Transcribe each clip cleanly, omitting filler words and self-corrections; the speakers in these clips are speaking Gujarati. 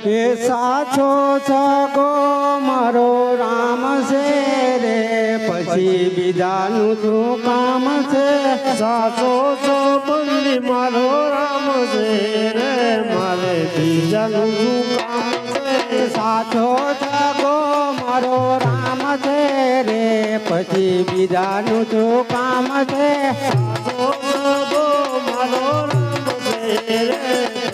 એ સાચો સગો મારો રામ છે રે પછી બીજાનું શું કામ છે સાચો સંબંધી મારો રામ છે રે મારે બીજાનું શું કામ છે સાચો સગો મારો રામ છે રે પછી બીજાનું શું કામ છે સાચો સગો મારો રામ છે રે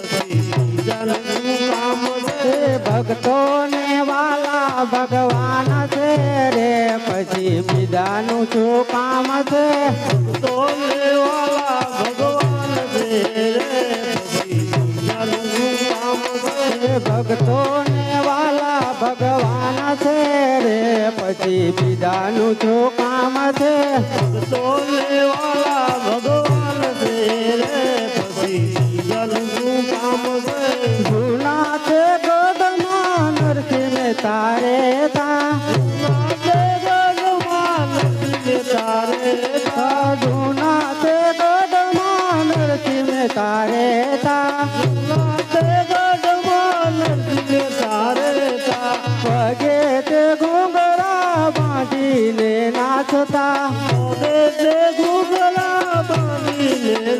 પછી બીજાનું શું કામ છે ભક્તોને વાલા ભગવાન છે રે પછી બીજાનું શું કામ છે તો લેવાલા ભગવાન છે રે પછી બીજાનું શું કામ છે ભક્તોને વાલા ભગવાન છે રે પછી બીજાનું શું કામ છે તો લેવાલા ભગવાન છે રે પછી બીજાનું શું કામ છે જૂના છે ગોદમાં નરસિંહ મહેતા રે તા જૂના છે ગોદમાં નરસિંહ મહેતા રે તા પગે તે ઘૂંઘરા બાંધીને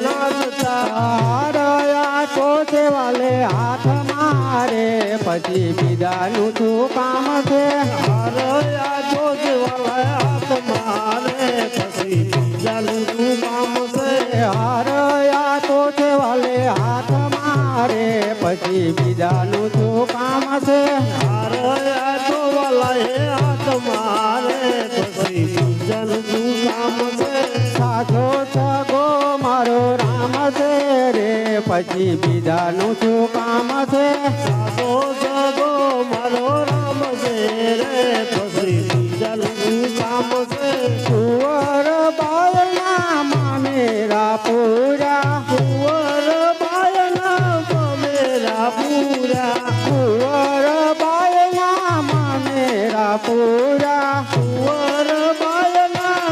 નાચતા હારયા કોસે વાલે હાથ મારે પછી બીજાનું શું કામ છે હારયા કોસે વાલે હાથ મારે પછી બીજાનું શું કામ છે હારયા કોસે વાલે હાથ મારે પછી બીજાનું શું કામ છે હારયા તો વાલાએ હાથ મારે પછી બીજાનું શું કામ છે સાચો સગો મારો રામ છે રે પછી બીજાનું શું કામ છે સાચો સગો મારો રામ છે રે પછી બીજાનું શું કામ છે કુંવર બાયના મામેરા પૂરા કુંવર બાયના મેરા પૂરા કુંવર બાયના મામેરા પૂરા કુંવર બાયના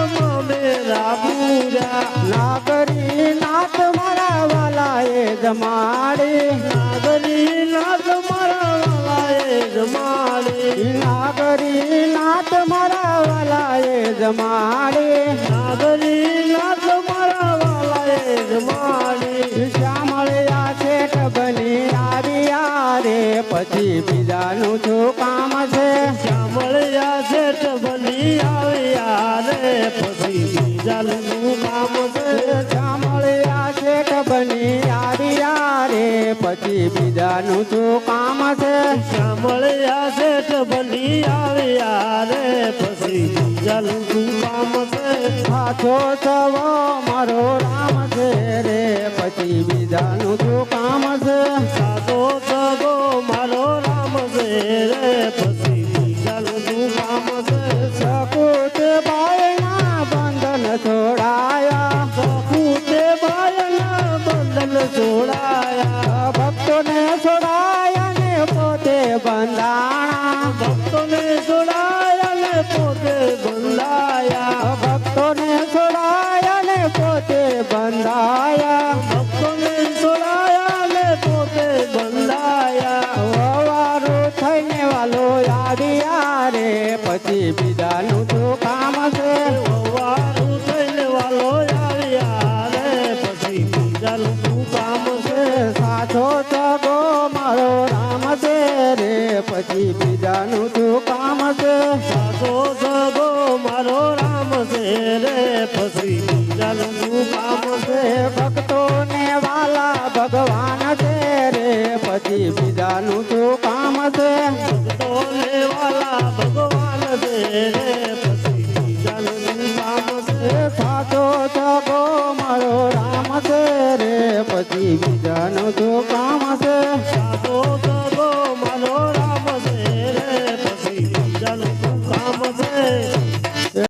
મેરા પૂરા નાગરી નાથ મારા વાલાએ જમાડી નાગરી નાથ મારા વાલાએ જમાડી નાગરી નાથ મારા વાલાએ જમાડી નાગરી નાથ મારા વાલાએ જમાડી શ્યામળિયા શેઠ બની આવ્યા રે પછી બીજાનું શું કામ છે શ્યામળિયા શેઠ બની આવ્યા રે પછી બીજાનું શું કામ છે શ્યામળિયા શેઠ બની આવ્યા રે પછી બીજાનું શું કામ છે શ્યામળિયા શેઠ બની આવ્યા રે પછી બીજાનું શું કામ છે સાચો સવો મારો રામ છે રે પછી બીજાનું શું કામ છે સાચો સગો મારો રામ છે રે પછી બીજાનું શું કામ છે સકુત બાયના બંધન છોડાયા સકુતે બાયના બંધન છોડાયા ભક્તોને છોડાયા ને પોતે બંધાણા ભક્તોને છોડાયા ને પોતે બંધાયા ભક્તોને છોડાયા ને પોતે બંધાયા ભક્તોને છોડાયા ને પોતે બંધાયા વવારું થઈને વાલો આવ્યા રે પછી બીજાનું શું કામ છે વારું થઈને વાલો આવ્યા રે પછી બીજાનું શું કામ છે સાચો સગો મારો રામ છે રે પછી બીજાનું શું કામ છે સાચો સગો મારો રામ છે રે પછી બીજાનું શું કામ છે ભક્તોને વાલા ભગવાન છે રે પછી બીજાનું શું કામ છે તો લેવાલા ભગવાન છે રે પછી બીજાનું શું કામ છે સાચો સગો મારો રામ છે રે પછી બીજાનું શું